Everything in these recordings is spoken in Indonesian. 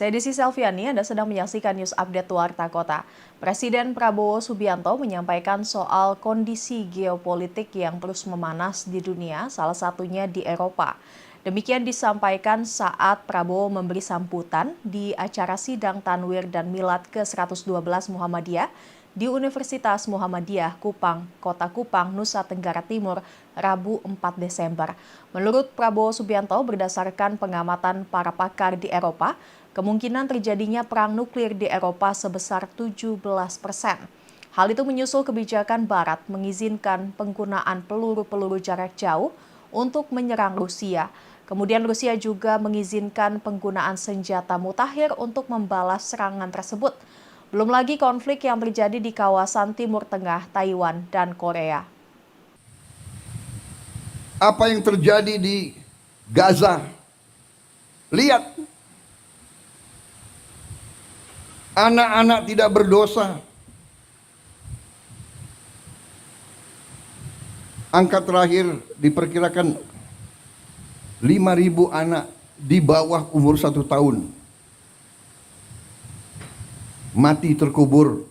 Saya Desi Selviani, Anda sedang menyaksikan News Update Warta Kota. Presiden Prabowo Subianto menyampaikan soal kondisi geopolitik yang terus memanas di dunia, salah satunya di Eropa. Demikian disampaikan saat Prabowo memberi sambutan di acara sidang Tanwir dan Milad ke-112 Muhammadiyah di Universitas Muhammadiyah Kupang, Kota Kupang, Nusa Tenggara Timur, Rabu 4 Desember. Menurut Prabowo Subianto, berdasarkan pengamatan para pakar di Eropa, kemungkinan terjadinya perang nuklir di Eropa sebesar 17%. Hal itu menyusul kebijakan Barat mengizinkan penggunaan peluru-peluru jarak jauh untuk menyerang Rusia. Kemudian Rusia juga mengizinkan penggunaan senjata mutakhir untuk membalas serangan tersebut. Belum lagi konflik yang terjadi di kawasan Timur Tengah, Taiwan, dan Korea. Apa yang terjadi di Gaza? Lihat. Anak-anak tidak berdosa. Angka terakhir diperkirakan 5.000 anak di bawah umur 1 tahun mati terkubur.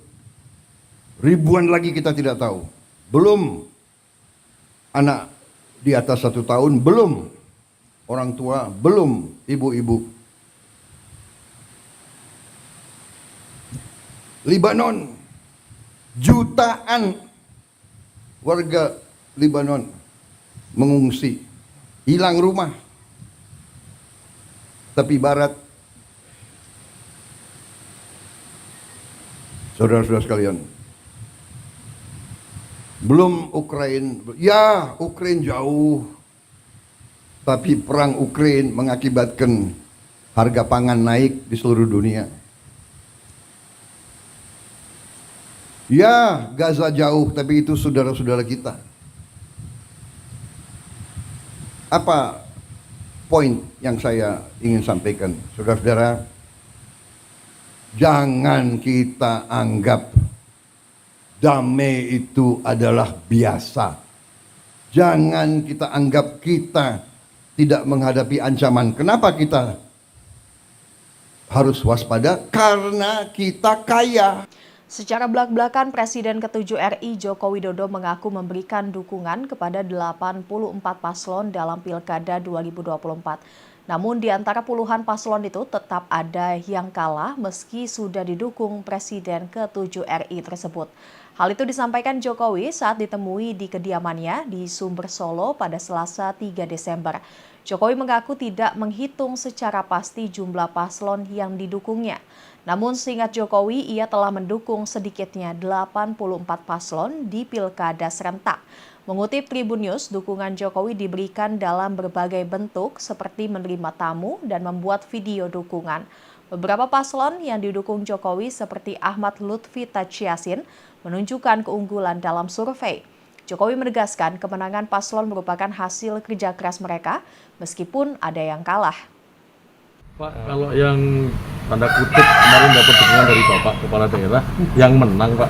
Ribuan lagi kita tidak tahu. Belum anak di atas 1 tahun, belum orang tua, belum ibu-ibu. Libanon, jutaan warga Libanon mengungsi, hilang rumah. Tapi Barat, saudara-saudara sekalian, belum Ukraina, ya Ukraina jauh, tapi perang Ukraina mengakibatkan harga pangan naik di seluruh dunia. Ya, Gaza jauh, tapi itu saudara-saudara kita. Apa poin yang saya ingin sampaikan, saudara-saudara? Jangan kita anggap damai itu adalah biasa. Jangan kita anggap kita tidak menghadapi ancaman. Kenapa kita harus waspada? Karena kita kaya. Secara belak-belakan, Presiden ke-7 RI Joko Widodo mengaku memberikan dukungan kepada 84 paslon dalam Pilkada 2024. Namun di antara puluhan paslon itu tetap ada yang kalah meski sudah didukung Presiden ke-7 RI tersebut. Hal itu disampaikan Jokowi saat ditemui di kediamannya di Sumber Solo pada Selasa 3 Desember. Jokowi mengaku tidak menghitung secara pasti jumlah paslon yang didukungnya. Namun seingat Jokowi, ia telah mendukung sedikitnya 84 paslon di Pilkada serentak. Mengutip Tribun News, dukungan Jokowi diberikan dalam berbagai bentuk seperti menerima tamu dan membuat video dukungan. Beberapa paslon yang didukung Jokowi seperti Ahmad Lutfi Tachiasin menunjukkan keunggulan dalam survei. Jokowi menegaskan kemenangan paslon merupakan hasil kerja keras mereka meskipun ada yang kalah. Pak, kalau yang tanda kutip kemarin dapat dukungan dari Bapak Kepala Daerah yang menang, Pak,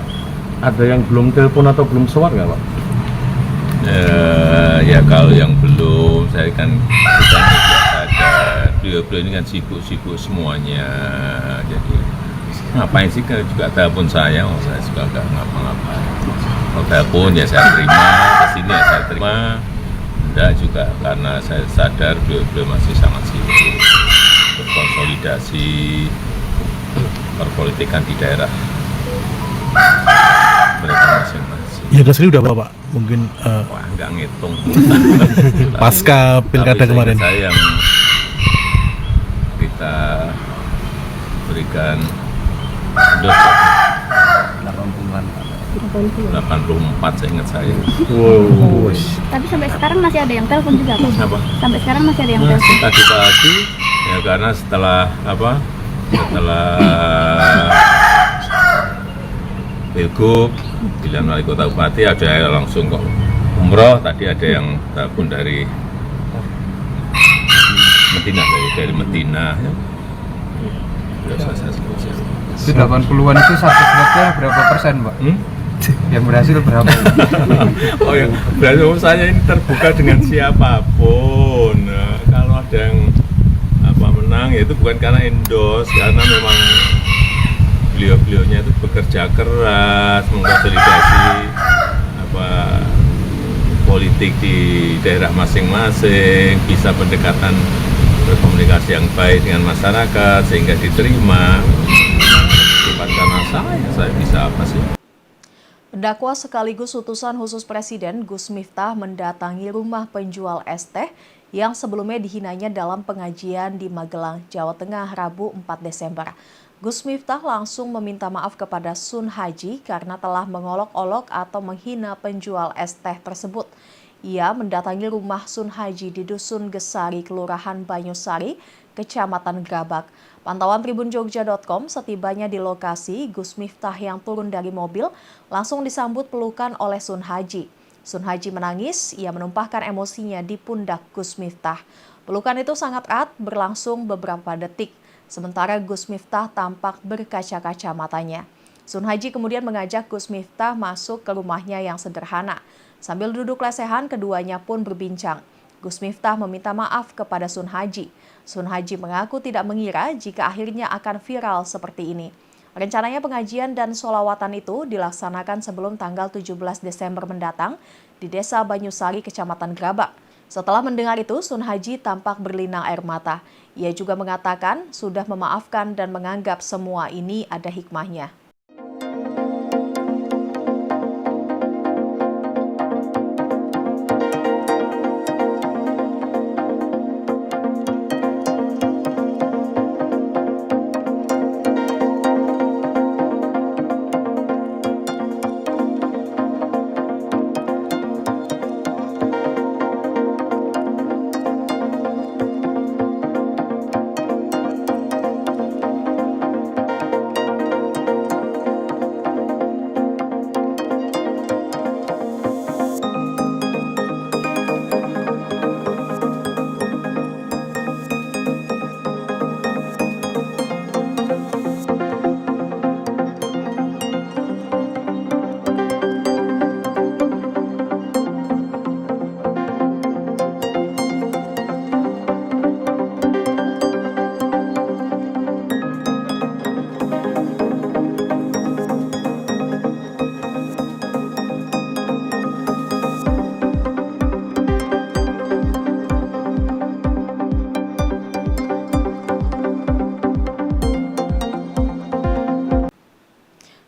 ada yang belum telepon atau belum sowan nggak, Pak? Ya kalau yang belum, saya kan kita sadar, beliau ini kan sibuk-sibuk semuanya, jadi ngapain sih kan juga telepon saya juga nggak ngapa-ngapain. Kalau telepon ya saya terima, kesini ya saya terima, enggak juga karena saya sadar beliau masih sangat sibuk berkonsolidasi perpolitikan di daerah mereka masing-masing. Ya hasilnya udah berapa, Pak? Mungkin Wah, nggak ngitung. pasca pilkada kemarin. Saya yang kita berikan 84 saya ingat saya. Wow. Tapi sampai sekarang masih ada yang telepon juga, Pak? Apa? Sampai sekarang masih ada yang telepon. Tadi pagi ya karena setelah Pilgub pilihan wali kota bupati ada yang langsung kok umroh, tadi ada yang telepon dari Medina ya. Saya sebut siapa. Itu 80-an itu satu slotnya berapa persen, Pak? Yang berhasil berapa? Oh ya, berarti saya ini terbuka dengan siapapun. Nah, kalau ada yang menang menang, yaitu bukan karena endorse, karena memang beliau-beliaunya itu bekerja keras mengkonsolidasi politik di daerah masing-masing, bisa pendekatan berkomunikasi yang baik dengan masyarakat sehingga diterima. Bukan karena saya bisa apa sih? Pendakwa sekaligus utusan khusus Presiden Gus Miftah mendatangi rumah penjual es teh yang sebelumnya dihinanya dalam pengajian di Magelang, Jawa Tengah, Rabu 4 Desember. Gus Miftah langsung meminta maaf kepada Sun Haji karena telah mengolok-olok atau menghina penjual es teh tersebut. Ia mendatangi rumah Sun Haji di Dusun Gesari, Kelurahan Banyusari, Kecamatan Grabak. Pantauan tribunjogja.com, setibanya di lokasi, Gus Miftah yang turun dari mobil langsung disambut pelukan oleh Sun Haji. Sun Haji menangis, ia menumpahkan emosinya di pundak Gus Miftah. Pelukan itu sangat erat, berlangsung beberapa detik. Sementara Gus Miftah tampak berkaca-kaca matanya. Sun Haji kemudian mengajak Gus Miftah masuk ke rumahnya yang sederhana. Sambil duduk lesehan, keduanya pun berbincang. Gus Miftah meminta maaf kepada Sun Haji. Sun Haji mengaku tidak mengira jika akhirnya akan viral seperti ini. Rencananya pengajian dan sholawatan itu dilaksanakan sebelum tanggal 17 Desember mendatang di Desa Banyusari, Kecamatan Grabak. Setelah mendengar itu, Sun Haji tampak berlinang air mata. Ia juga mengatakan sudah memaafkan dan menganggap semua ini ada hikmahnya.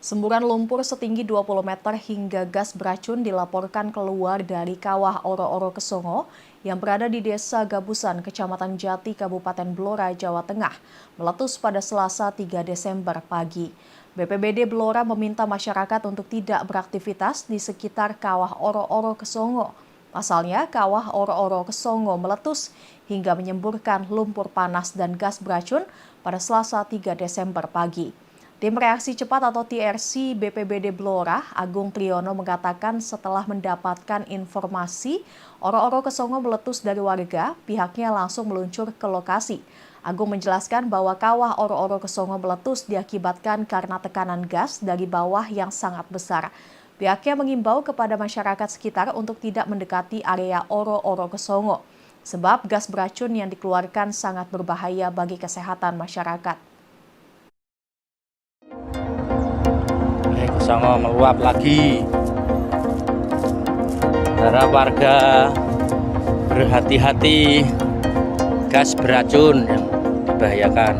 Semburan lumpur setinggi 20 meter hingga gas beracun dilaporkan keluar dari kawah Oro-Oro Kesongo yang berada di Desa Gabusan, Kecamatan Jati, Kabupaten Blora, Jawa Tengah, meletus pada Selasa 3 Desember pagi. BPBD Blora meminta masyarakat untuk tidak beraktivitas di sekitar kawah Oro-Oro Kesongo. Pasalnya, kawah Oro-Oro Kesongo meletus hingga menyemburkan lumpur panas dan gas beracun pada Selasa 3 Desember pagi. Tim Reaksi Cepat atau TRC BPBD Blora, Agung Triyono mengatakan setelah mendapatkan informasi Oro-Oro Kesongo meletus dari warga, pihaknya langsung meluncur ke lokasi. Agung menjelaskan bahwa kawah Oro-Oro Kesongo meletus diakibatkan karena tekanan gas dari bawah yang sangat besar. Pihaknya mengimbau kepada masyarakat sekitar untuk tidak mendekati area Oro-Oro Kesongo, sebab gas beracun yang dikeluarkan sangat berbahaya bagi kesehatan masyarakat. Kesongo meluap lagi. Para warga berhati-hati, gas beracun yang membahayakan.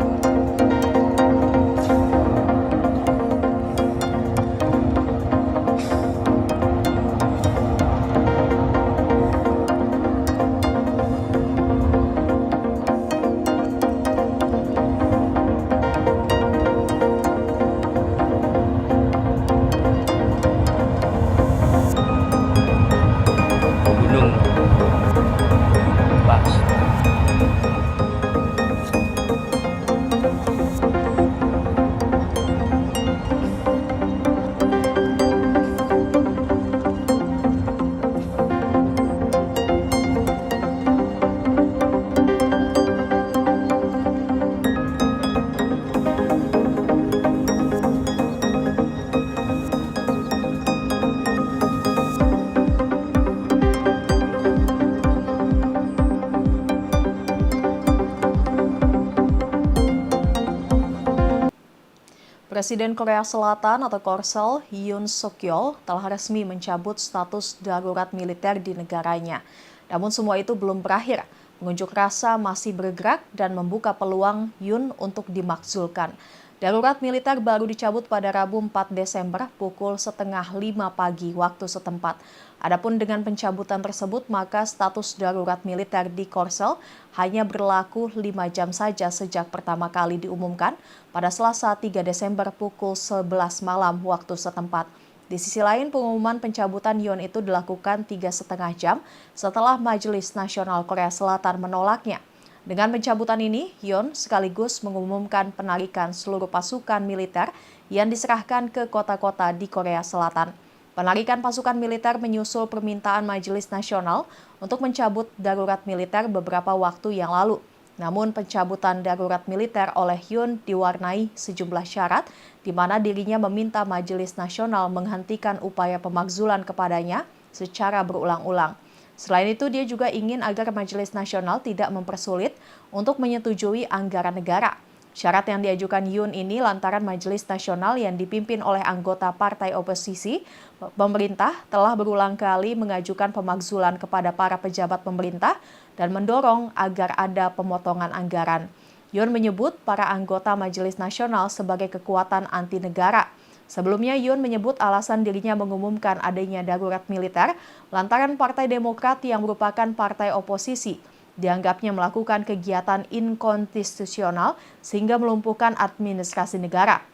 Presiden Korea Selatan atau Korsel Yoon Suk Yeol telah resmi mencabut status darurat militer di negaranya. Namun semua itu belum berakhir. Pengunjuk rasa masih bergerak dan membuka peluang Yoon untuk dimakzulkan. Darurat militer baru dicabut pada Rabu 4 Desember pukul 4:30 pagi waktu setempat. Adapun dengan pencabutan tersebut, maka status darurat militer di Korsel hanya berlaku 5 jam saja sejak pertama kali diumumkan pada Selasa 3 Desember pukul 11 malam waktu setempat. Di sisi lain, pengumuman pencabutan Yoon itu dilakukan 3,5 jam setelah Majelis Nasional Korea Selatan menolaknya. Dengan pencabutan ini, Yoon sekaligus mengumumkan penarikan seluruh pasukan militer yang diserahkan ke kota-kota di Korea Selatan. Penarikan pasukan militer menyusul permintaan Majelis Nasional untuk mencabut darurat militer beberapa waktu yang lalu. Namun pencabutan darurat militer oleh Yoon diwarnai sejumlah syarat, di mana dirinya meminta Majelis Nasional menghentikan upaya pemakzulan kepadanya secara berulang-ulang. Selain itu, dia juga ingin agar Majelis Nasional tidak mempersulit untuk menyetujui anggaran negara. Syarat yang diajukan Yoon ini lantaran Majelis Nasional yang dipimpin oleh anggota partai oposisi, pemerintah telah berulang kali mengajukan pemakzulan kepada para pejabat pemerintah dan mendorong agar ada pemotongan anggaran. Yoon menyebut para anggota Majelis Nasional sebagai kekuatan anti negara. Sebelumnya, Yoon menyebut alasan dirinya mengumumkan adanya darurat militer lantaran Partai Demokrat yang merupakan partai oposisi dianggapnya melakukan kegiatan inkonstitusional sehingga melumpuhkan administrasi negara.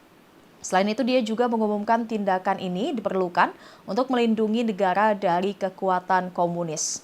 Selain itu, dia juga mengumumkan tindakan ini diperlukan untuk melindungi negara dari kekuatan komunis.